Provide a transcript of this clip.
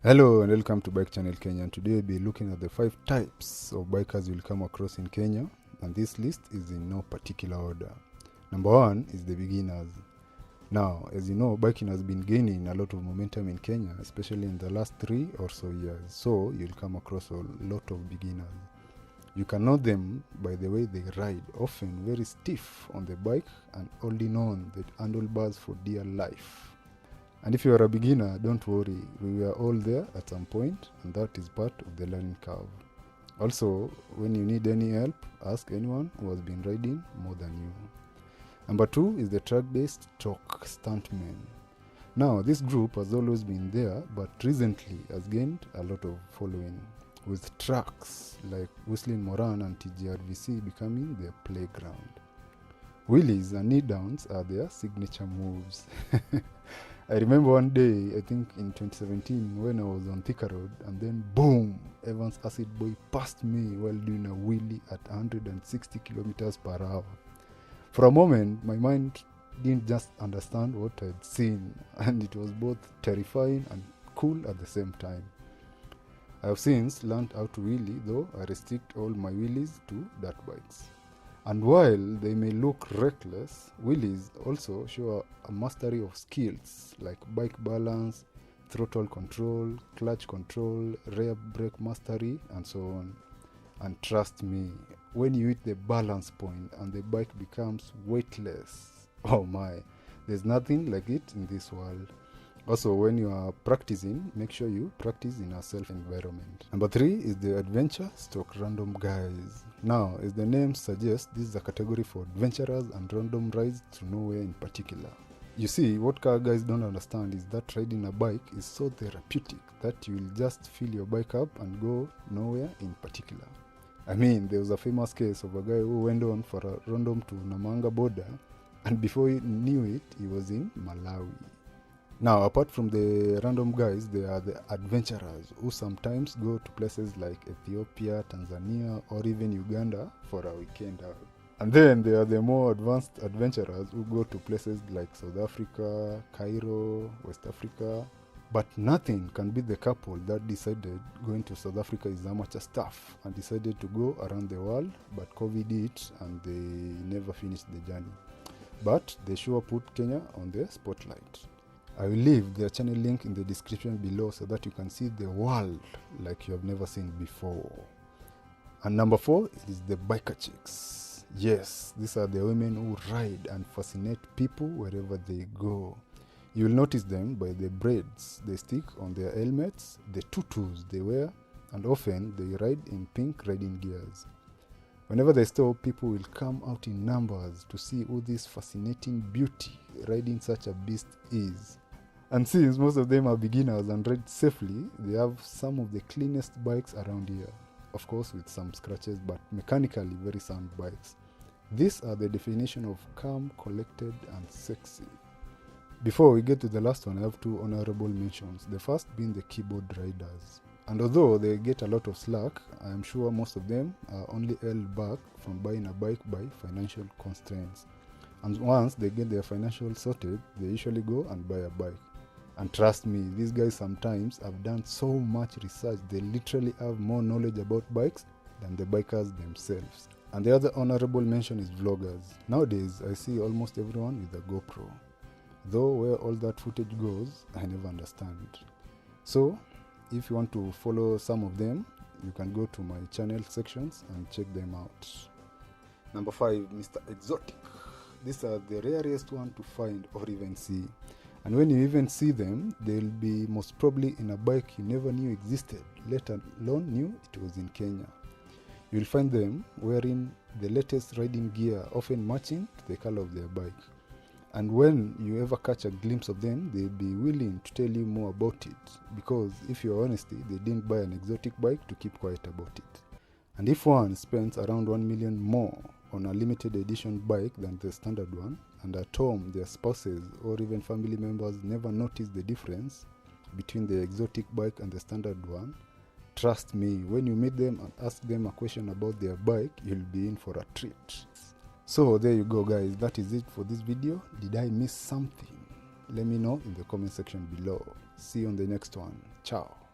Hello and welcome to Bike Channel Kenya, and today we'll be looking at the 5 types of bikers you'll come across in Kenya, and this list is in no particular order. Number 1 is the beginners. Now, as you know, biking has been gaining a lot of momentum in Kenya, especially in the last 3 or so years, so you'll come across a lot of beginners. You can know them by the way they ride, often very stiff on the bike and holding on the handlebars for dear life. And if you are a beginner, don't worry, we were all there at some point, and that is part of the learning curve. Also, when you need any help, ask anyone who has been riding more than you. Number 2 is the track-based talk Stuntman. Now, this group has always been there, but recently has gained a lot of following, with tracks like Whistling Moran and TGRVC becoming their playground. Wheelies and knee-downs are their signature moves. I remember one day, I think in 2017, when I was on Thika Road, and then boom, Evans Acid Boy passed me while doing a wheelie at 160 kilometers per hour. For a moment, my mind didn't just understand what I'd seen, and it was both terrifying and cool at the same time. I have since learned how to wheelie, though I restrict all my wheelies to dirt bikes. And while they may look reckless, wheelies also show a mastery of skills like bike balance, throttle control, clutch control, rear brake mastery, and so on. And trust me, when you hit the balance point and the bike becomes weightless, oh my, there's nothing like it in this world. Also, when you are practicing, make sure you practice in a safe environment. Number 3 is the adventure / random guys. Now, as the name suggests, this is a category for adventurers and random rides to nowhere in particular. You see, what car guys don't understand is that riding a bike is so therapeutic that you will just fill your bike up and go nowhere in particular. I mean, there was a famous case of a guy who went on for a random to Namanga border, and before he knew it, he was in Malawi. Now, apart from the random guys, there are the adventurers who sometimes go to places like Ethiopia, Tanzania, or even Uganda for a weekend out. And then there are the more advanced adventurers who go to places like South Africa, Cairo, West Africa. But nothing can beat the couple that decided going to South Africa is amateur stuff and decided to go around the world, but COVID hit and they never finished the journey. But they sure put Kenya on the spotlight. I will leave their channel link in the description below so that you can see the world like you have never seen before. And number 4 is the biker chicks. Yes, these are the women who ride and fascinate people wherever they go. You will notice them by the braids they stick on their helmets, the tutus they wear, and often they ride in pink riding gears. Whenever they stop, people will come out in numbers to see who this fascinating beauty riding such a beast is. And since most of them are beginners and ride safely, they have some of the cleanest bikes around here. Of course with some scratches, but mechanically very sound bikes. These are the definition of calm, collected and sexy. Before we get to the last one, I have 2 honorable mentions. The first being the keyboard riders. And although they get a lot of slack, I am sure most of them are only held back from buying a bike by financial constraints. And once they get their financial sorted, they usually go and buy a bike. And trust me, these guys sometimes have done so much research, they literally have more knowledge about bikes than the bikers themselves. And the other honorable mention is vloggers. Nowadays, I see almost everyone with a GoPro. Though where all that footage goes, I never understand. So, if you want to follow some of them, you can go to my channel sections and check them out. Number 5, Mr. Exotic. These are the rarest one to find or even see. And when you even see them, they'll be most probably in a bike you never knew existed, let alone knew it was in Kenya. You'll find them wearing the latest riding gear, often matching to the color of their bike. And when you ever catch a glimpse of them, they'll be willing to tell you more about it, because if you're honest, they didn't buy an exotic bike to keep quiet about it. And if one spends around 1 million more on a limited edition bike than the standard one, and at home their spouses or even family members never notice the difference between the exotic bike and the standard one, trust me, when you meet them and ask them a question about their bike, you'll be in for a treat. So there you go guys, that is it for this video. Did I miss something? Let me know in the comment section below. See you on the next one. Ciao.